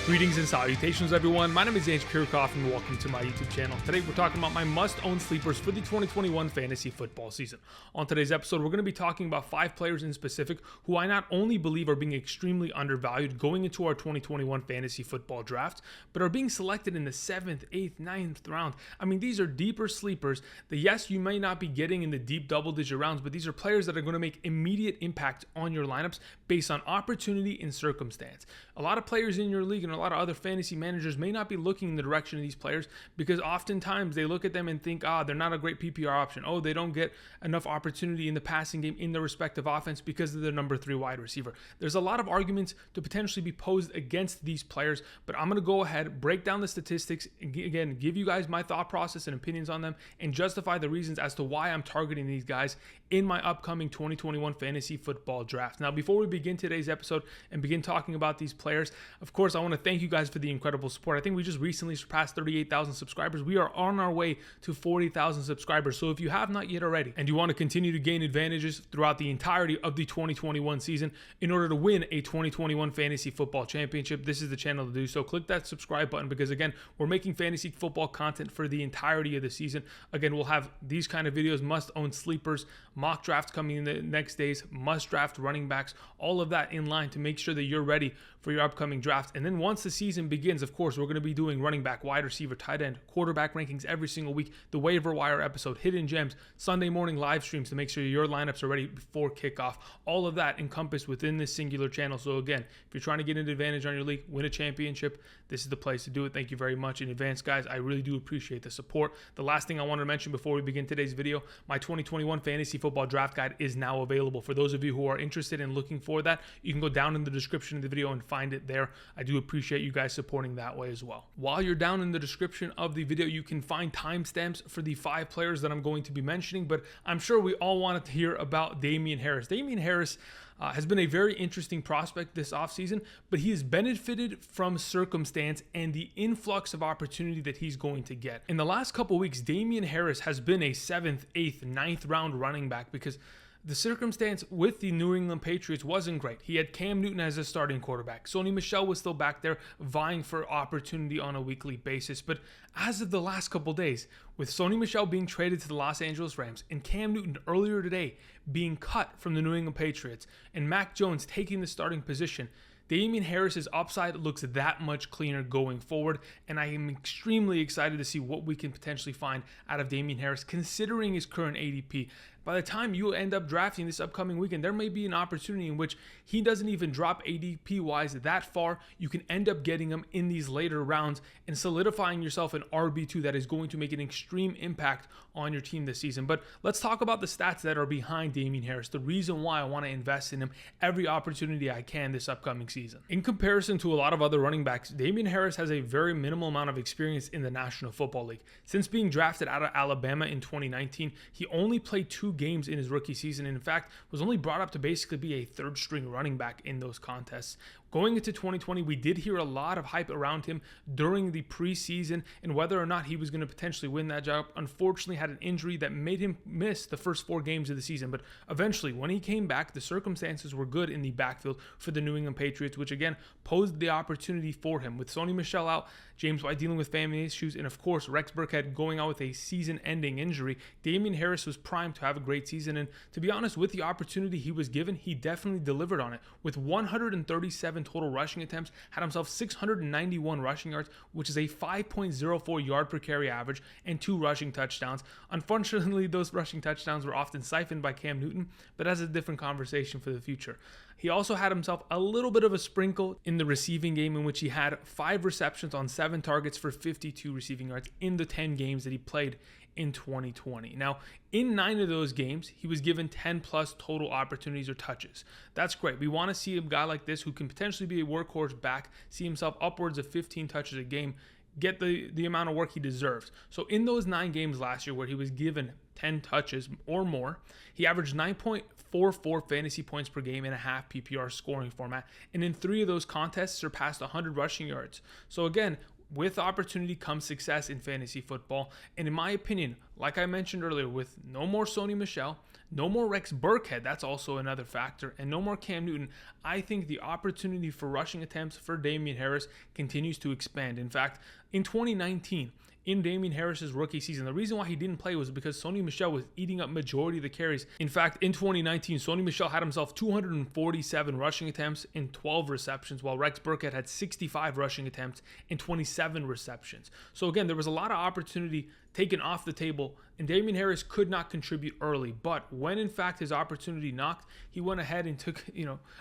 Greetings and salutations, everyone. My name is Ange Kirchhoff, and welcome to my YouTube channel. Today, we're talking about my must-own sleepers for the 2021 fantasy football season. On today's episode, we're going to be talking about 5 players in specific who I not only believe are being extremely undervalued going into our 2021 fantasy football draft, but are being selected in the 7th, 8th, 9th round. I mean, these are deeper sleepers that, yes, you may not be getting in the deep double-digit rounds, but these are players that are going to make immediate impact on your lineups based on opportunity and circumstance. A lot of players in your league and a lot of other fantasy managers may not be looking in the direction of these players because oftentimes they look at them and think, they're not a great PPR option. Oh, they don't get enough opportunity in the passing game in their respective offense because of their number 3 wide receiver. There's a lot of arguments to potentially be posed against these players, but I'm going to go ahead, break down the statistics, and again, give you guys my thought process and opinions on them and justify the reasons as to why I'm targeting these guys in my upcoming 2021 fantasy football draft. Now, before we begin today's episode and begin talking about these players, of course, I want to thank you guys for the incredible support. I think we just recently surpassed 38,000 subscribers. We are on our way to 40,000 subscribers. So if you have not yet already and you want to continue to gain advantages throughout the entirety of the 2021 season in order to win a 2021 fantasy football championship, this is the channel to do so. Click that subscribe button because, again, we're making fantasy football content for the entirety of the season. Again, we'll have these kind of videos, must-own sleepers, mock drafts coming in the next days, must-draft running backs, all of that in line to make sure that you're ready for your upcoming draft. And then once the season begins, of course, we're going to be doing running back, wide receiver, tight end, quarterback rankings every single week, the waiver wire episode, hidden gems, Sunday morning live streams to make sure your lineups are ready before kickoff. All of that encompassed within this singular channel. So again, if you're trying to get an advantage on your league, win a championship, this is the place to do it. Thank you very much in advance, guys. I really do appreciate the support. The last thing I want to mention before we begin today's video, my 2021 fantasy football draft guide is now available. For those of you who are interested in looking for that, you can go down in the description of the video and find it there. I do appreciate you guys supporting that way as well. While you're down in the description of the video, you can find timestamps for the 5 players that I'm going to be mentioning, but I'm sure we all wanted to hear about Damien Harris. Damien Harris has been a very interesting prospect this offseason, but he has benefited from circumstance and the influx of opportunity that he's going to get. In the last couple weeks, Damien Harris has been a 7th, 8th, 9th round running back because the circumstance with the New England Patriots wasn't great. He had Cam Newton as a starting quarterback. Sony Michel was still back there vying for opportunity on a weekly basis. But as of the last couple days, with Sony Michel being traded to the Los Angeles Rams and Cam Newton earlier today being cut from the New England Patriots and Mac Jones taking the starting position, Damien Harris's upside looks that much cleaner going forward, and I am extremely excited to see what we can potentially find out of Damien Harris considering his current ADP. By the time you end up drafting this upcoming weekend, there may be an opportunity in which he doesn't even drop ADP-wise that far. You can end up getting him in these later rounds and solidifying yourself an RB2 that is going to make an extreme impact on your team this season. But let's talk about the stats that are behind Damien Harris, the reason why I want to invest in him every opportunity I can this upcoming season. In comparison to a lot of other running backs, Damien Harris has a very minimal amount of experience in the National Football League. Since being drafted out of Alabama in 2019, he only played 2 games in his rookie season, and in fact was only brought up to basically be a 3rd string running back in those contests. Going into 2020, we did hear a lot of hype around him during the preseason and whether or not he was going to potentially win that job. Unfortunately, had an injury that made him miss the first 4 games of the season, but eventually when he came back, the circumstances were good in the backfield for the New England Patriots, which again posed the opportunity for him. With Sony Michel out, James White dealing with family issues, and of course Rex Burkhead going out with a season-ending injury, Damien Harris was primed to have a great season, and to be honest, with the opportunity he was given, he definitely delivered on it. With 137 total rushing attempts, had himself 691 rushing yards, which is a 5.04 yard per carry average, and 2 rushing touchdowns. Unfortunately, those rushing touchdowns were often siphoned by Cam Newton, but that's a different conversation for the future. He also had himself a little bit of a sprinkle in the receiving game in which he had 5 receptions on 7 targets for 52 receiving yards in the 10 games that he played in 2020. Now, in 9 of those games, he was given 10 plus total opportunities or touches. That's great. We want to see a guy like this who can potentially be a workhorse back, see himself upwards of 15 touches a game, get the amount of work he deserves. So in those 9 games last year where he was given 10 touches or more, he averaged 9.44 fantasy points per game in a half PPR scoring format, and in 3 of those contests surpassed 100 rushing yards. So again, with opportunity comes success in fantasy football. And in my opinion, like I mentioned earlier, with no more Sony Michel, no more Rex Burkhead, that's also another factor, and no more Cam Newton, I think the opportunity for rushing attempts for Damien Harris continues to expand. In fact, in 2019, in Damien Harris's rookie season, the reason why he didn't play was because Sony Michel was eating up majority of the carries. In fact, in 2019, Sony Michel had himself 247 rushing attempts and 12 receptions, while Rex Burkhead had 65 rushing attempts and 27 receptions. So again, there was a lot of opportunity taken off the table, and Damien Harris could not contribute early. But when in fact his opportunity knocked, he went ahead and took,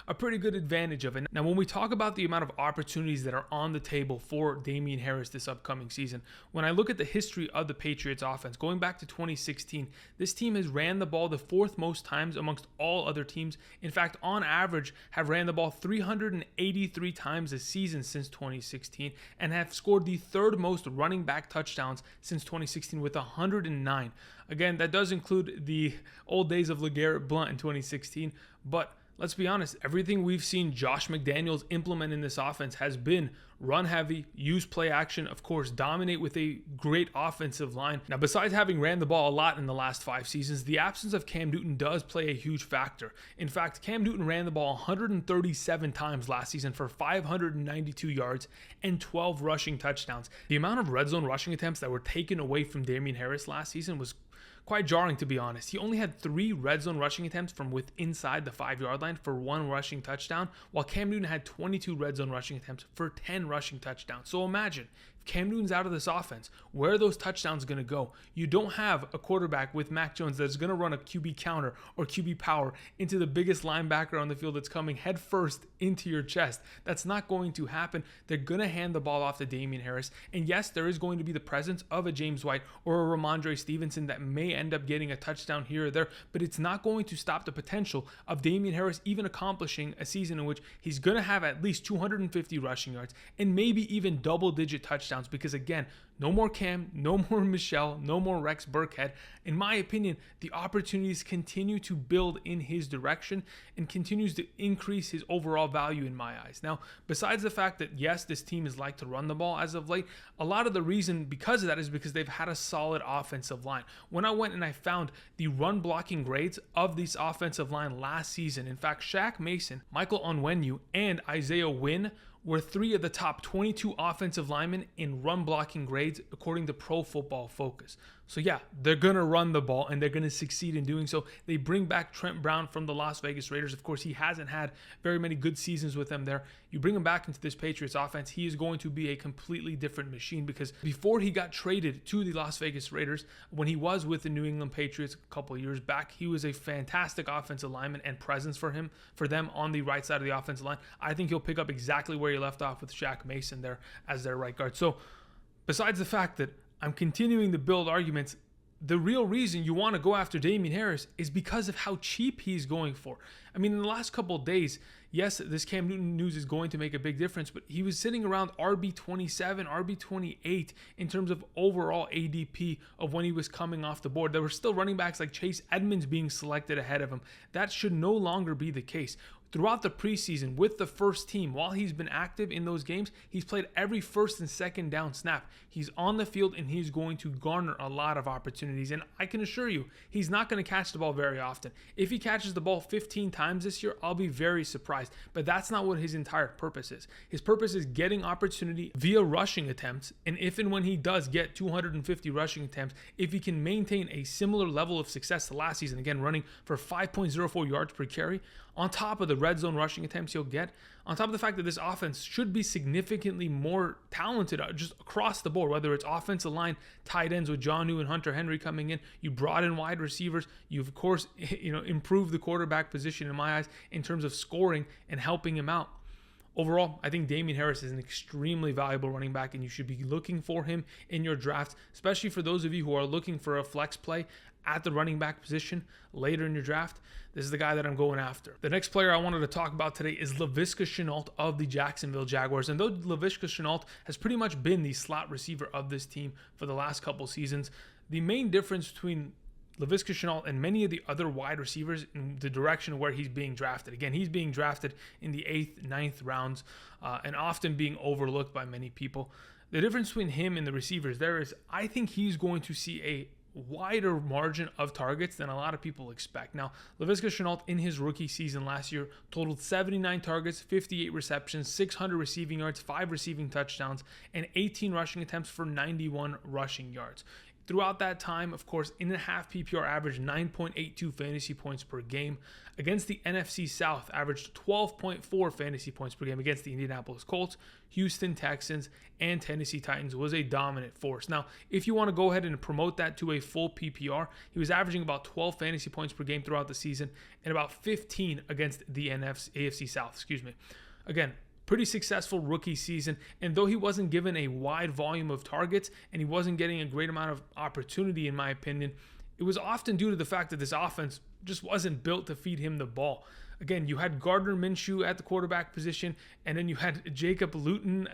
a pretty good advantage of it. Now, when we talk about the amount of opportunities that are on the table for Damien Harris this upcoming season, when I look at the history of the Patriots offense, going back to 2016, this team has ran the ball the fourth most times amongst all other teams. In fact, on average, have ran the ball 383 times a season since 2016, and have scored the third most running back touchdowns since 2016 with 109. Again, that does include the old days of LeGarrette Blount in 2016, but let's be honest, everything we've seen Josh McDaniels implement in this offense has been run heavy, use play action, of course, dominate with a great offensive line. Now, besides having ran the ball a lot in the last 5 seasons, the absence of Cam Newton does play a huge factor. In fact, Cam Newton ran the ball 137 times last season for 592 yards and 12 rushing touchdowns. The amount of red zone rushing attempts that were taken away from Damien Harris last season was quite jarring, to be honest. He only had 3 red zone rushing attempts from inside the 5-yard line for 1 rushing touchdown, while Cam Newton had 22 red zone rushing attempts for 10 rushing touchdowns. So imagine, if Cam Newton's out of this offense, where are those touchdowns going to go? You don't have a quarterback with Mac Jones that's going to run a QB counter or QB power into the biggest linebacker on the field that's coming head first into your chest. That's not going to happen. They're going to hand the ball off to Damien Harris. And yes, there is going to be the presence of a James White or a Ramondre Stevenson that may end up getting a touchdown here or there, but it's not going to stop the potential of Damien Harris even accomplishing a season in which he's going to have at least 250 rushing yards and maybe even double-digit touchdowns, because again, no more Cam, no more Michel, no more Rex Burkhead. In my opinion, the opportunities continue to build in his direction and continues to increase his overall value in my eyes. Now, besides the fact that, yes, this team is like to run the ball as of late, a lot of the reason because of that is because they've had a solid offensive line. When I went and I found the run blocking grades of this offensive line last season, in fact, Shaq Mason, Michael Onwenu, and Isaiah Wynn were 3 of the top 22 offensive linemen in run blocking grades according to Pro Football Focus. So yeah, they're going to run the ball and they're going to succeed in doing so. They bring back Trent Brown from the Las Vegas Raiders. Of course, he hasn't had very many good seasons with them there. You bring him back into this Patriots offense, he is going to be a completely different machine, because before he got traded to the Las Vegas Raiders, when he was with the New England Patriots a couple of years back, he was a fantastic offensive lineman and presence for them on the right side of the offensive line. I think he'll pick up exactly where he left off with Shaq Mason there as their right guard. So besides the fact that I'm continuing to build arguments, the real reason you want to go after Damien Harris is because of how cheap he's going for. I mean, in the last couple of days, yes, this Cam Newton news is going to make a big difference, but he was sitting around RB27, RB28 in terms of overall ADP of when he was coming off the board. There were still running backs like Chase Edmonds being selected ahead of him. That should no longer be the case. Throughout the preseason with the first team, while he's been active in those games, he's played every first and second down snap. He's on the field and he's going to garner a lot of opportunities. And I can assure you, he's not going to catch the ball very often. If he catches the ball 15 times this year, I'll be very surprised. But that's not what his entire purpose is. His purpose is getting opportunity via rushing attempts. And if and when he does get 250 rushing attempts, if he can maintain a similar level of success to last season, again, running for 5.04 yards per carry, on top of the red zone rushing attempts he'll get, on top of the fact that this offense should be significantly more talented just across the board, whether it's offensive line, tight ends with Jonnu and Hunter Henry coming in, you brought in wide receivers, you've of course improved the quarterback position in my eyes in terms of scoring and helping him out. Overall, I think Damien Harris is an extremely valuable running back, and you should be looking for him in your drafts, especially for those of you who are looking for a flex play at the running back position later in your draft. This is the guy that I'm going after. The next player I wanted to talk about today is Laviska Shenault of the Jacksonville Jaguars. And though Laviska Shenault has pretty much been the slot receiver of this team for the last couple seasons, the main difference between Laviska Shenault and many of the other wide receivers in the direction where he's being drafted. Again, he's being drafted in the 8th, 9th rounds and often being overlooked by many people. the difference between him and the receivers there is I think he's going to see a wider margin of targets than a lot of people expect. Now, Laviska Shenault in his rookie season last year totaled 79 targets, 58 receptions, 600 receiving yards, 5 receiving touchdowns, and 18 rushing attempts for 91 rushing yards. Throughout that time, of course, in a half PPR averaged 9.82 fantasy points per game. Against the NFC South, averaged 12.4 fantasy points per game against the Indianapolis Colts, Houston Texans, and Tennessee Titans. Was a dominant force. Now, if you want to go ahead and promote that to a full PPR, he was averaging about 12 fantasy points per game throughout the season and about 15 against the AFC South. Again, pretty successful rookie season, and though he wasn't given a wide volume of targets and he wasn't getting a great amount of opportunity, in my opinion, it was often due to the fact that this offense just wasn't built to feed him the ball. Again, you had Gardner Minshew at the quarterback position, and then you had Jacob Luton.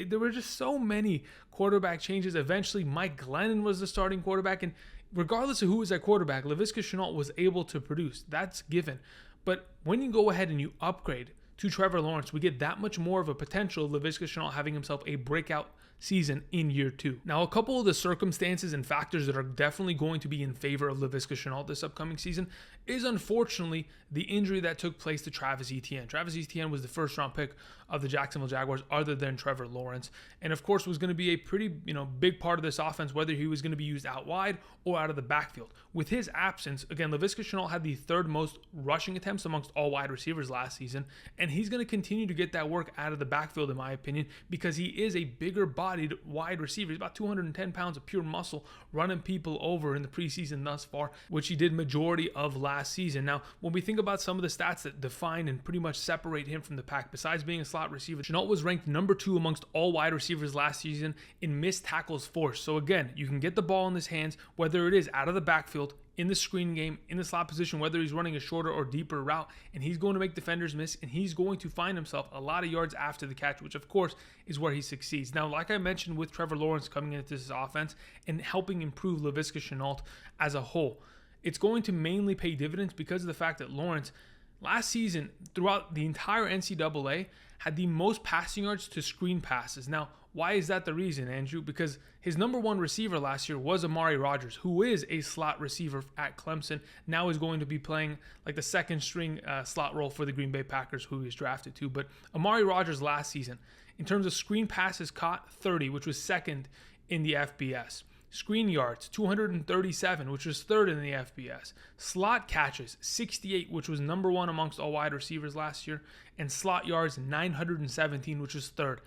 There were just so many quarterback changes. Eventually, Mike Glennon was the starting quarterback, and regardless of who was at quarterback, Laviska Shenault was able to produce. That's given. But when you go ahead and you upgrade to Trevor Lawrence, we get that much more of a potential of Laviska Shenault having himself a breakout season in year 2. Now, a couple of the circumstances and factors that are definitely going to be in favor of Laviska Shenault this upcoming season is unfortunately the injury that took place to Travis Etienne. Travis Etienne was the first round pick of the Jacksonville Jaguars other than Trevor Lawrence, and of course was going to be a pretty big part of this offense, whether he was going to be used out wide or out of the backfield. With his absence, again, Laviska Shenault had the 3rd most rushing attempts amongst all wide receivers last season, and he's going to continue to get that work out of the backfield, in my opinion, because he is a bigger bodied wide receiver. He's about 210 pounds of pure muscle, running people over in the preseason thus far, which he did majority of last season. Now, when we think about some of the stats that define and pretty much separate him from the pack, besides being a slot receiver, Shenault was ranked number 2 amongst all wide receivers last season in missed tackles forced. So again, you can get the ball in his hands, whether it is out of the backfield, in the screen game, in the slot position, whether he's running a shorter or deeper route, and he's going to make defenders miss, and he's going to find himself a lot of yards after the catch, which of course is where he succeeds. Now, like I mentioned with Trevor Lawrence coming into this offense and helping improve Laviska Shenault as a whole, it's going to mainly pay dividends because of the fact that Lawrence last season, throughout the entire NCAA, had the most passing yards to screen passes. Now, why is that the reason, Andrew? Because his number 1 receiver last year was Amari Rodgers, who is a slot receiver at Clemson, now is going to be playing like the 2nd string slot role for the Green Bay Packers, who he was drafted to. But Amari Rodgers last season, in terms of screen passes caught, 30, which was 2nd in the FBS. Screen yards, 237, which was 3rd in the FBS. Slot catches, 68, which was number 1 amongst all wide receivers last year. And slot yards, 917, which was 3rd.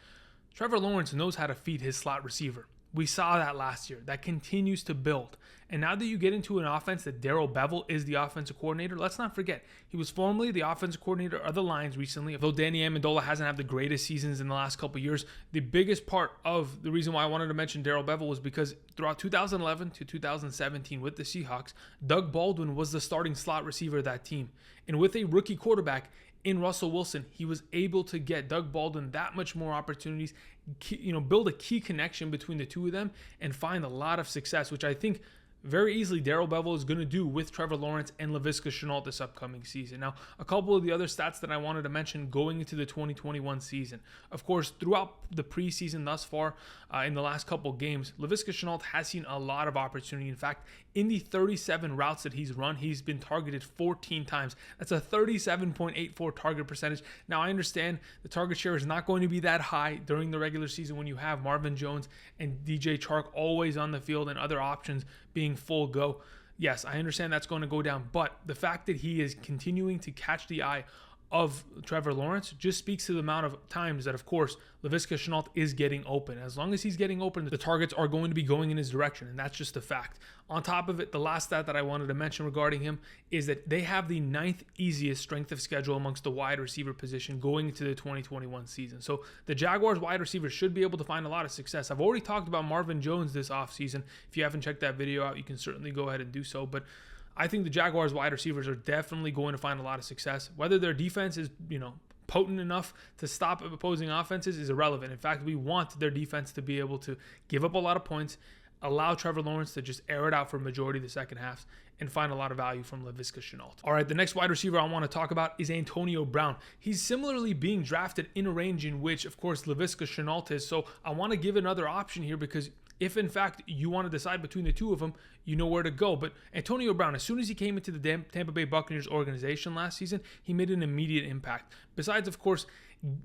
Trevor Lawrence knows how to feed his slot receiver. We saw that last year. That continues to build. And now that you get into an offense that Darrell Bevell is the offensive coordinator, let's not forget, he was formerly the offensive coordinator of the Lions recently. Although Danny Amendola hasn't had the greatest seasons in the last couple of years, the biggest part of the reason why I wanted to mention Darrell Bevell was because throughout 2011 to 2017 with the Seahawks, Doug Baldwin was the starting slot receiver of that team. And with a rookie quarterback in Russell Wilson, he was able to get Doug Baldwin that much more opportunities, build a key connection between the two of them and find a lot of success, which I think very easily Darrell Bevell is going to do with Trevor Lawrence and Laviska Shenault this upcoming season. Now, a couple of the other stats that I wanted to mention going into the 2021 season. Of course, throughout the preseason thus far, in the last couple games, Laviska Shenault has seen a lot of opportunity. In fact, in the 37 routes that he's run, he's been targeted 14 times. That's a 37.84 target percentage. Now, I understand the target share is not going to be that high during the regular season when you have Marvin Jones and DJ Chark always on the field and other options being full go. Yes, I understand that's going to go down, but the fact that he is continuing to catch the eye of Trevor Lawrence just speaks to the amount of times that, of course, Laviska Shenault is getting open. As long as he's getting open, the targets are going to be going in his direction, and that's just a fact. On top of it, the last stat that I wanted to mention regarding him is that they have the 9th easiest strength of schedule amongst the wide receiver position going into the 2021 season. So the Jaguars wide receivers should be able to find a lot of success. I've already talked about Marvin Jones this offseason. If you haven't checked that video out, you can certainly go ahead and do so. But I think the Jaguars wide receivers are definitely going to find a lot of success. Whether their defense is, potent enough to stop opposing offenses is irrelevant. In fact, we want their defense to be able to give up a lot of points, allow Trevor Lawrence to just air it out for a majority of the second half and find a lot of value from Laviska Shenault. All right, the next wide receiver I want to talk about is Antonio Brown. He's similarly being drafted in a range in which, of course, Laviska Shenault is. So I want to give another option here because if, in fact, you want to decide between the two of them, you know where to go. But Antonio Brown, as soon as he came into the Tampa Bay Buccaneers organization last season, he made an immediate impact. Besides, of course,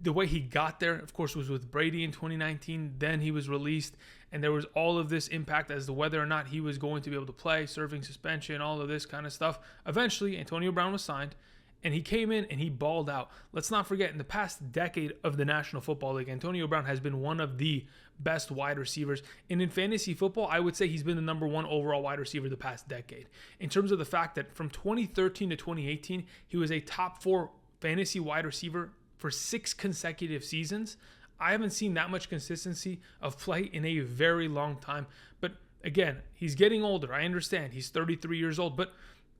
the way he got there, of course, was with Brady in 2019. Then he was released, and there was all of this impact as to whether or not he was going to be able to play, serving suspension, all of this kind of stuff. Eventually, Antonio Brown was signed, and he came in and he balled out. Let's not forget, in the past decade of the National Football League, Antonio Brown has been one of the best wide receivers. And in fantasy football, I would say he's been the number one overall wide receiver the past decade. In terms of the fact that from 2013 to 2018, he was a top 4 fantasy wide receiver for 6 consecutive seasons. I haven't seen that much consistency of play in a very long time. But again, he's getting older. I understand. He's 33 years old, but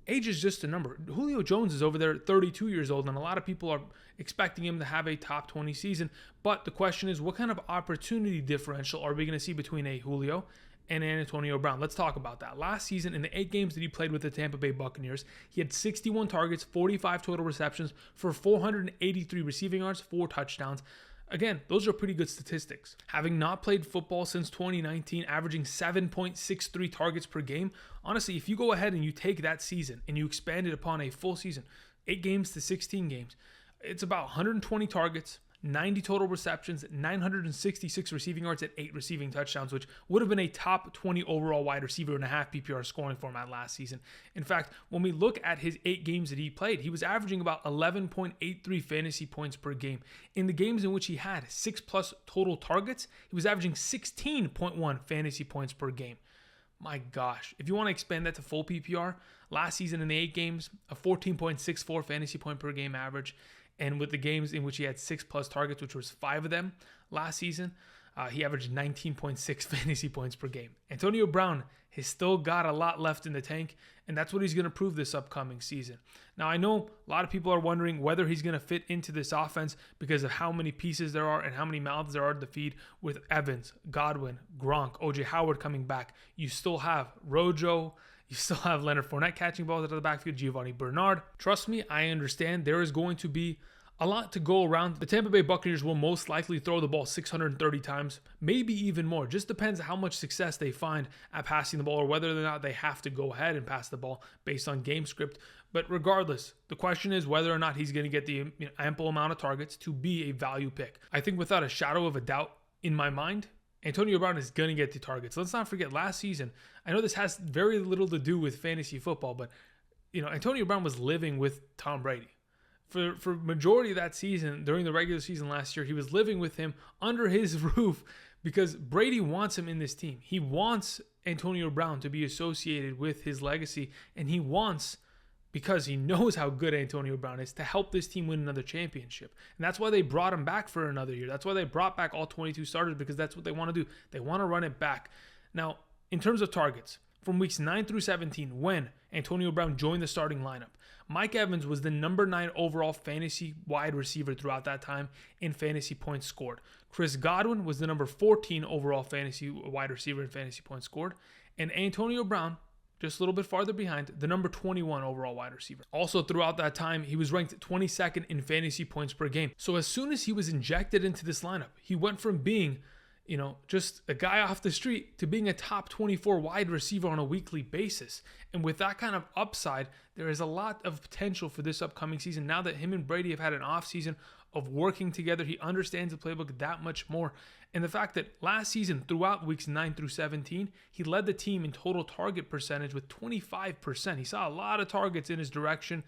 age is just a number. Julio Jones is over there at 32 years old, and a lot of people are expecting him to have a top 20 season. But the question is, what kind of opportunity differential are we going to see between a Julio and Antonio Brown? Let's talk about that. Last season, in the 8 games that he played with the Tampa Bay Buccaneers, he had 61 targets, 45 total receptions for 483 receiving yards, 4 touchdowns. Again, those are pretty good statistics. Having not played football since 2019, averaging 7.63 targets per game, honestly, if you go ahead and you take that season and you expand it upon a full season, 8 games to 16 games, it's about 120 targets, 90 total receptions, 966 receiving yards at 8 receiving touchdowns, which would have been a top 20 overall wide receiver in a half PPR scoring format last season. In fact, when we look at his 8 games that he played, he was averaging about 11.83 fantasy points per game. In the games in which he had 6+ total targets, he was averaging 16.1 fantasy points per game. My gosh, if you want to expand that to full PPR, last season in the 8 games, a 14.64 fantasy point per game average. And with the games in which he had 6+ targets, which was 5 of them last season, he averaged 19.6 fantasy points per game. Antonio Brown has still got a lot left in the tank, and that's what he's going to prove this upcoming season. Now, I know a lot of people are wondering whether he's going to fit into this offense because of how many pieces there are and how many mouths there are to feed with Evans, Godwin, Gronk, OJ Howard coming back. You still have Rojo. You still have Leonard Fournette catching balls out of the backfield, Giovanni Bernard. Trust me, I understand there is going to be a lot to go around. The Tampa Bay Buccaneers will most likely throw the ball 630 times, maybe even more. Just depends how much success they find at passing the ball or whether or not they have to go ahead and pass the ball based on game script. But regardless, the question is whether or not he's going to get the ample amount of targets to be a value pick. I think without a shadow of a doubt in my mind, Antonio Brown is going to get the targets. Let's not forget last season. I know this has very little to do with fantasy football, but Antonio Brown was living with Tom Brady. For majority of that season, during the regular season last year, he was living with him under his roof because Brady wants him in this team. He wants Antonio Brown to be associated with his legacy, and he wants, because he knows how good Antonio Brown is, to help this team win another championship. And that's why they brought him back for another year. That's why they brought back all 22 starters, because that's what they want to do. They want to run it back. Now, in terms of targets, from weeks 9 through 17, when Antonio Brown joined the starting lineup, Mike Evans was the number 9 overall fantasy wide receiver throughout that time in fantasy points scored. Chris Godwin was the number 14 overall fantasy wide receiver in fantasy points scored. And Antonio Brown, just a little bit farther behind, the number 21 overall wide receiver. Also, throughout that time, he was ranked 22nd in fantasy points per game. So as soon as he was injected into this lineup, he went from being just a guy off the street to being a top 24 wide receiver on a weekly basis. And with that kind of upside, there is a lot of potential for this upcoming season. Now that him and Brady have had an offseason of working together, he understands the playbook that much more. And the fact that last season, throughout weeks 9 through 17, he led the team in total target percentage with 25%. He saw a lot of targets in his direction.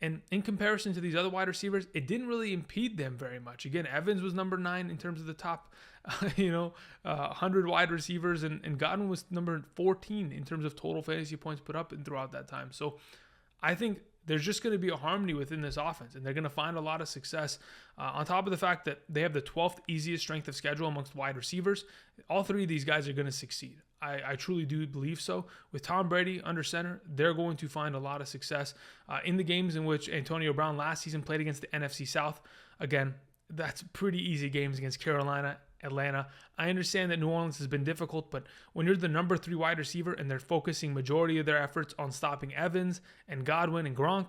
And in comparison to these other wide receivers, it didn't really impede them very much. Again, Evans was number 9 in terms of the top 100 wide receivers, and Godwin was number 14 in terms of total fantasy points put up and throughout that time. So I think there's just going to be a harmony within this offense, and they're going to find a lot of success. On top of the fact that they have the 12th easiest strength of schedule amongst wide receivers, all 3 of these guys are going to succeed. I truly do believe so. With Tom Brady under center, they're going to find a lot of success. In the games in which Antonio Brown last season played against the NFC South, again, that's pretty easy games against Carolina, Atlanta. I understand that New Orleans has been difficult, but when you're the number 3 wide receiver and they're focusing majority of their efforts on stopping Evans and Godwin and Gronk,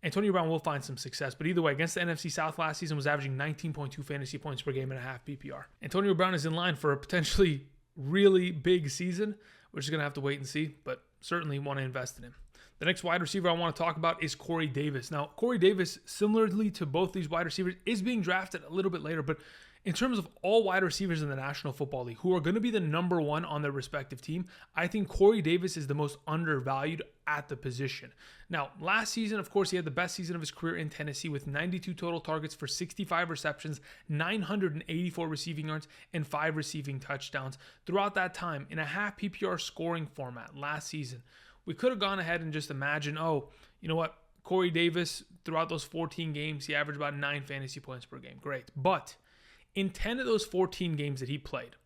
Antonio Brown will find some success. But either way, against the NFC South last season was averaging 19.2 fantasy points per game and a half PPR. Antonio Brown is in line for a potentially really big season. We're just going to have to wait and see, but certainly want to invest in him. The next wide receiver I want to talk about is Corey Davis. Now, Corey Davis, similarly to both these wide receivers, is being drafted a little bit later, but in terms of all wide receivers in the National Football League who are going to be the number 1 on their respective team, I think Corey Davis is the most undervalued at the position. Now, last season, of course, he had the best season of his career in Tennessee with 92 total targets for 65 receptions, 984 receiving yards, and 5 receiving touchdowns. Throughout that time, in a half PPR scoring format last season, we could have gone ahead and just imagined, oh, you know what? Corey Davis, throughout those 14 games, he averaged about 9 fantasy points per game. Great. But in 10 of those 14 games that he played,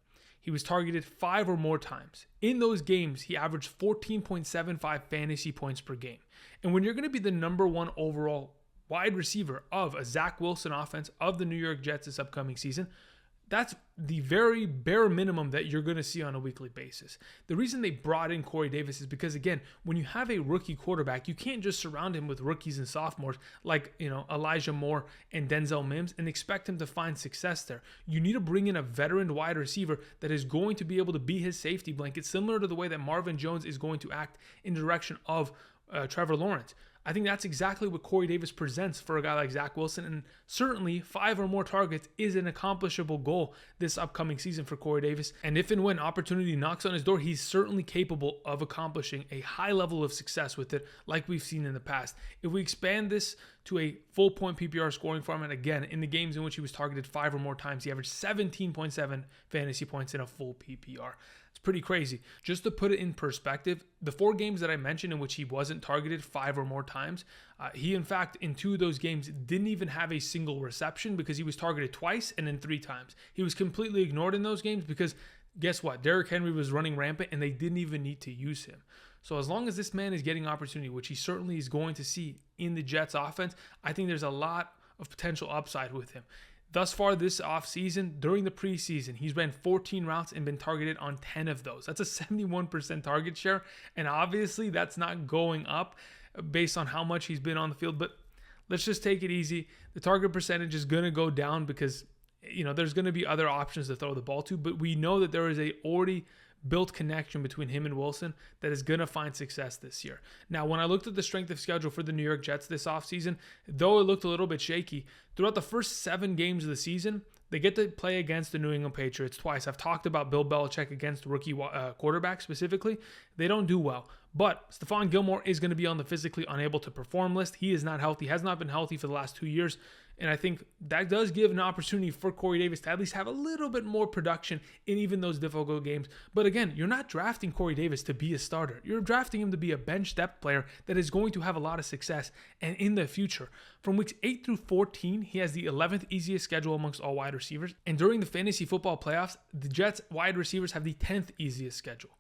he was targeted 5 or more times. In those games, he averaged 14.75 fantasy points per game. And when you're going to be the number 1 overall wide receiver of a Zach Wilson offense of the New York Jets this upcoming season, that's the very bare minimum that you're going to see on a weekly basis. The reason they brought in Corey Davis is because, again, when you have a rookie quarterback, you can't just surround him with rookies and sophomores like, Elijah Moore and Denzel Mims and expect him to find success there. You need to bring in a veteran wide receiver that is going to be able to be his safety blanket, similar to the way that Marvin Jones is going to act in the direction of Trevor Lawrence. I think that's exactly what Corey Davis presents for a guy like Zach Wilson, and certainly 5 or more targets is an accomplishable goal this upcoming season for Corey Davis. And if and when opportunity knocks on his door, he's certainly capable of accomplishing a high level of success with it, like we've seen in the past. If we expand this to a full point PPR scoring format, again, in the games in which he was targeted 5 or more times, he averaged 17.7 fantasy points in a full PPR. It's pretty crazy. Just to put it in perspective, the 4 games that I mentioned in which he wasn't targeted 5 or more times, he, in fact, in 2 of those games didn't even have a single reception because he was targeted twice and then 3 times. He was completely ignored in those games because guess what? Derrick Henry was running rampant and they didn't even need to use him. So as long as this man is getting opportunity, which he certainly is going to see in the Jets offense, I think there's a lot of potential upside with him. Thus far this offseason, during the preseason, he's ran 14 routes and been targeted on 10 of those. That's a 71% target share, and obviously that's not going up based on how much he's been on the field, but let's just take it easy. The target percentage is going to go down because, there's going to be other options to throw the ball to, but we know that there is a already built connection between him and Wilson that is going to find success this year. Now, when I looked at the strength of schedule for the New York Jets this offseason, though it looked a little bit shaky, throughout the first 7 games of the season, they get to play against the New England Patriots twice. I've talked about Bill Belichick against rookie quarterbacks specifically. They don't do well. But Stephon Gilmore is going to be on the physically unable to perform list. He is not healthy, has not been healthy for the last 2 years. And I think that does give an opportunity for Corey Davis to at least have a little bit more production in even those difficult games. But again, you're not drafting Corey Davis to be a starter. You're drafting him to be a bench depth player that is going to have a lot of success and in the future. From weeks 8 through 14, he has the 11th easiest schedule amongst all wide receivers. And during the fantasy football playoffs, the Jets wide receivers have the 10th easiest schedule.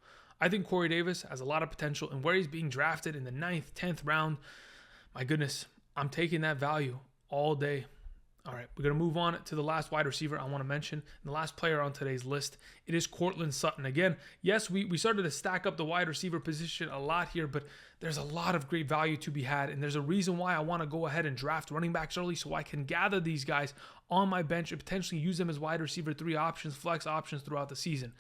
I think Corey Davis has a lot of potential, and where he's being drafted in the 9th, 10th round, my goodness, I'm taking that value all day. All right, we're going to move on to the last wide receiver I want to mention, and the last player on today's list. It is Courtland Sutton. Again, yes, we started to stack up the wide receiver position a lot here, but there's a lot of great value to be had, and there's a reason why I want to go ahead and draft running backs early so I can gather these guys on my bench and potentially use them as wide receiver 3 options, flex options throughout the season.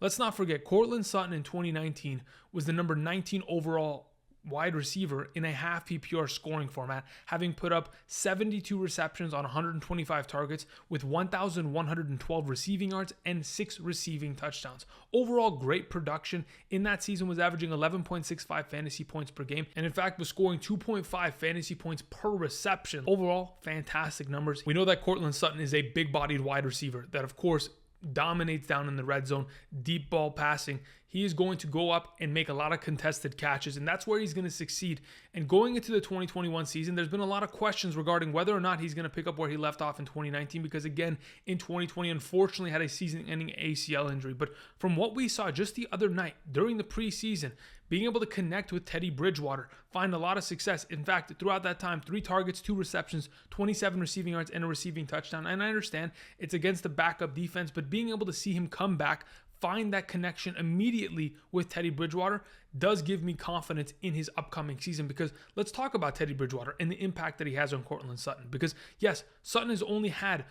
Let's not forget, Courtland Sutton in 2019 was the number 19 overall wide receiver in a half PPR scoring format, having put up 72 receptions on 125 targets with 1,112 receiving yards and 6 receiving touchdowns. Overall, great production. In that season was averaging 11.65 fantasy points per game, and in fact was scoring 2.5 fantasy points per reception. Overall, fantastic numbers. We know that Courtland Sutton is a big-bodied wide receiver that, of course, dominates down in the red zone, deep ball passing. He is going to go up and make a lot of contested catches, and that's where he's going to succeed. And going into the 2021 season, there's been a lot of questions regarding whether or not he's going to pick up where he left off in 2019, because again, in 2020, unfortunately had a season-ending ACL injury. But from what we saw just the other night during the preseason, being able to connect with Teddy Bridgewater, find a lot of success. In fact, throughout that time, 3 targets, 2 receptions, 27 receiving yards, and a receiving touchdown. And I understand it's against the backup defense, but being able to see him come back, find that connection immediately with Teddy Bridgewater does give me confidence in his upcoming season. Because let's talk about Teddy Bridgewater and the impact that he has on Courtland Sutton. Because yes, Sutton has only had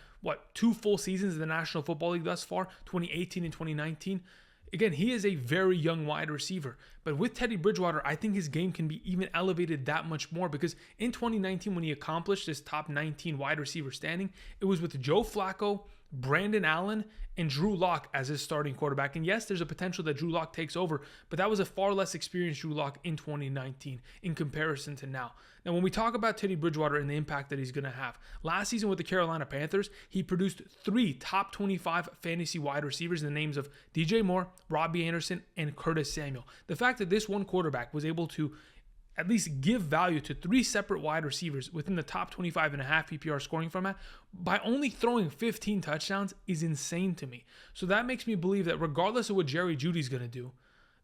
2 full seasons in the National Football League thus far, 2018 and 2019. Again, he is a very young wide receiver, but with Teddy Bridgewater, I think his game can be even elevated that much more, because in 2019, when he accomplished this top 19 wide receiver standing, it was with Joe Flacco, Brandon Allen, and Drew Lock as his starting quarterback. And yes, there's a potential that Drew Lock takes over, but that was a far less experienced Drew Lock in 2019 in comparison to now. Now, when we talk about Teddy Bridgewater and the impact that he's going to have, last season with the Carolina Panthers, he produced 3 top 25 fantasy wide receivers in the names of DJ Moore, Robbie Anderson, and Curtis Samuel. The fact that this one quarterback was able to at least give value to 3 separate wide receivers within the top 25.5 PPR scoring format by only throwing 15 touchdowns is insane to me. So that makes me believe that regardless of what Jerry Jeudy's going to do,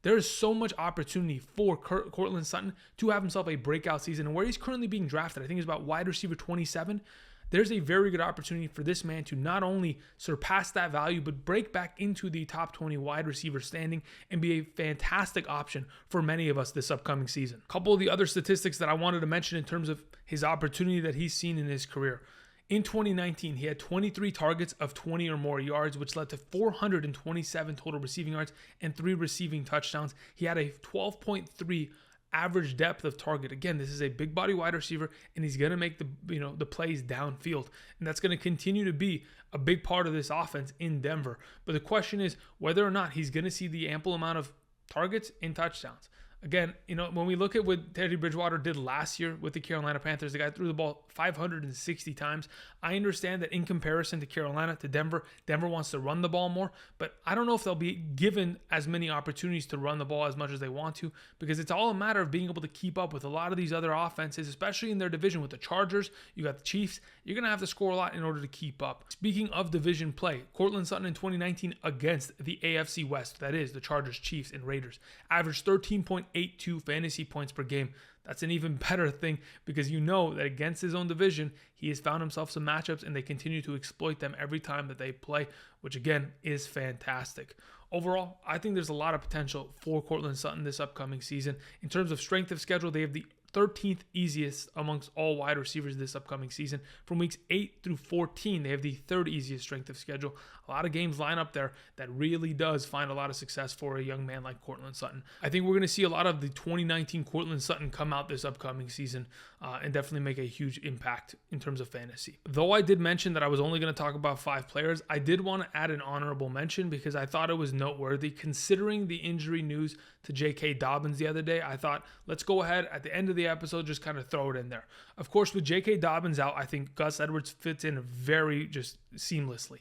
there is so much opportunity for Courtland Sutton to have himself a breakout season. And where he's currently being drafted, I think is about wide receiver 27. There's a very good opportunity for this man to not only surpass that value, but break back into the top 20 wide receiver standing and be a fantastic option for many of us this upcoming season. A couple of the other statistics that I wanted to mention in terms of his opportunity that he's seen in his career. In 2019, he had 23 targets of 20 or more yards, which led to 427 total receiving yards and 3 receiving touchdowns. He had a 12.3 average depth of target. Again, this is a big body wide receiver, and he's going to make the plays downfield, and that's going to continue to be a big part of this offense in Denver. But the question is whether or not he's going to see the ample amount of targets and touchdowns. Again, when we look at what Teddy Bridgewater did last year with the Carolina Panthers, the guy threw the ball 560 times. I understand that in comparison to Carolina, to Denver wants to run the ball more, but I don't know if they'll be given as many opportunities to run the ball as much as they want to, because it's all a matter of being able to keep up with a lot of these other offenses, especially in their division with the Chargers. You got the Chiefs. You're going to have to score a lot in order to keep up. Speaking of division play, Courtland Sutton in 2019 against the AFC West, that is the Chargers, Chiefs, and Raiders, averaged 13.82 fantasy points per game. That's an even better thing, because you know that against his own division, he has found himself some matchups and they continue to exploit them every time that they play, which again is fantastic. Overall, I think there's a lot of potential for Courtland Sutton this upcoming season. In terms of strength of schedule, they have the 13th easiest amongst all wide receivers this upcoming season. From weeks 8 through 14, they have the 3rd easiest strength of schedule. A lot of games line up there that really does find a lot of success for a young man like Courtland Sutton. I think we're going to see a lot of the 2019 Courtland Sutton come out this upcoming season and definitely make a huge impact in terms of fantasy. Though I did mention that I was only going to talk about 5 players, I did want to add an honorable mention because I thought it was noteworthy considering the injury news to J.K. Dobbins the other day. I thought, let's go ahead at the end of the episode, just kind of throw it in there. Of course, with J.K. Dobbins out, I think Gus Edwards fits in very just seamlessly.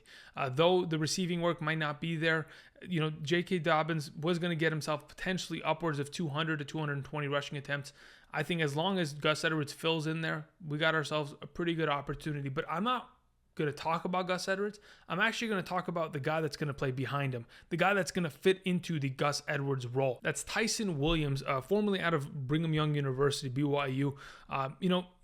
Though the receiving work might not be there, J.K. Dobbins was going to get himself potentially upwards of 200 to 220 rushing attempts. I think as long as Gus Edwards fills in there, we got ourselves a pretty good opportunity. But I'm not going to talk about Gus Edwards. I'm actually going to talk about the guy that's going to play behind him, the guy that's going to fit into the Gus Edwards role. That's Tyson Williams, formerly out of Brigham Young University, BYU.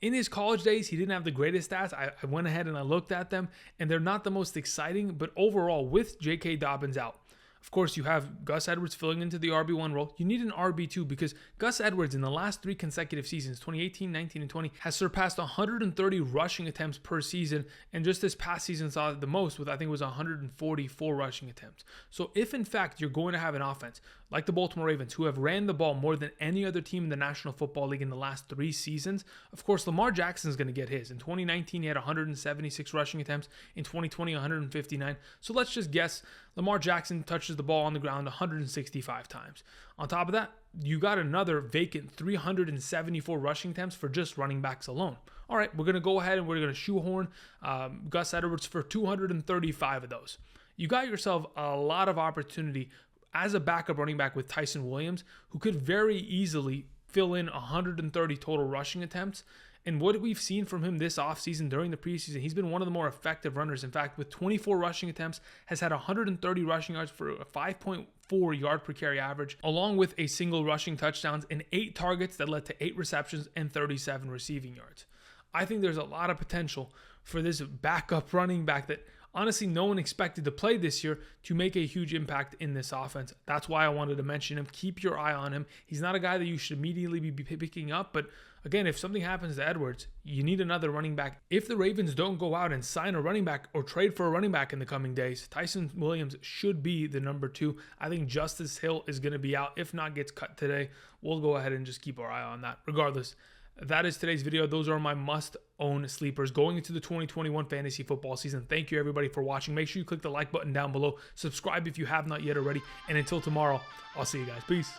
In his college days, he didn't have the greatest stats. I went ahead and I looked at them, and they're not the most exciting. But overall, with J.K. Dobbins out, of course, you have Gus Edwards filling into the RB1 role. You need an RB2 because Gus Edwards in the last 3 consecutive seasons, 2018, 19, and 20, has surpassed 130 rushing attempts per season. And just this past season saw it the most with, I think it was 144 rushing attempts. So if in fact you're going to have an offense like the Baltimore Ravens, who have ran the ball more than any other team in the National Football League in the last 3 seasons, of course, Lamar Jackson is going to get his. In 2019, he had 176 rushing attempts. In 2020, 159. So let's just guess Lamar Jackson touches the ball on the ground 165 times. On top of that, you got another vacant 374 rushing attempts for just running backs alone. All right, we're going to go ahead and we're going to shoehorn Gus Edwards for 235 of those. You got yourself a lot of opportunity as a backup running back with Tyson Williams, who could very easily fill in 130 total rushing attempts. And what we've seen from him this offseason during the preseason, he's been one of the more effective runners. In fact, with 24 rushing attempts, has had 130 rushing yards for a 5.4 yard per carry average, along with a single rushing touchdowns and 8 targets that led to 8 receptions and 37 receiving yards. I think there's a lot of potential for this backup running back that honestly no one expected to play this year to make a huge impact in this offense. That's why I wanted to mention him. Keep your eye on him. He's not a guy that you should immediately be picking up, but again, if something happens to Edwards, you need another running back. If the Ravens don't go out and sign a running back or trade for a running back in the coming days, Tyson Williams should be the number 2. I think Justice Hill is going to be out. If not, gets cut today. We'll go ahead and just keep our eye on that. Regardless, that is today's video. Those are my must-own sleepers going into the 2021 fantasy football season. Thank you, everybody, for watching. Make sure you click the like button down below. Subscribe if you have not yet already. And until tomorrow, I'll see you guys. Peace.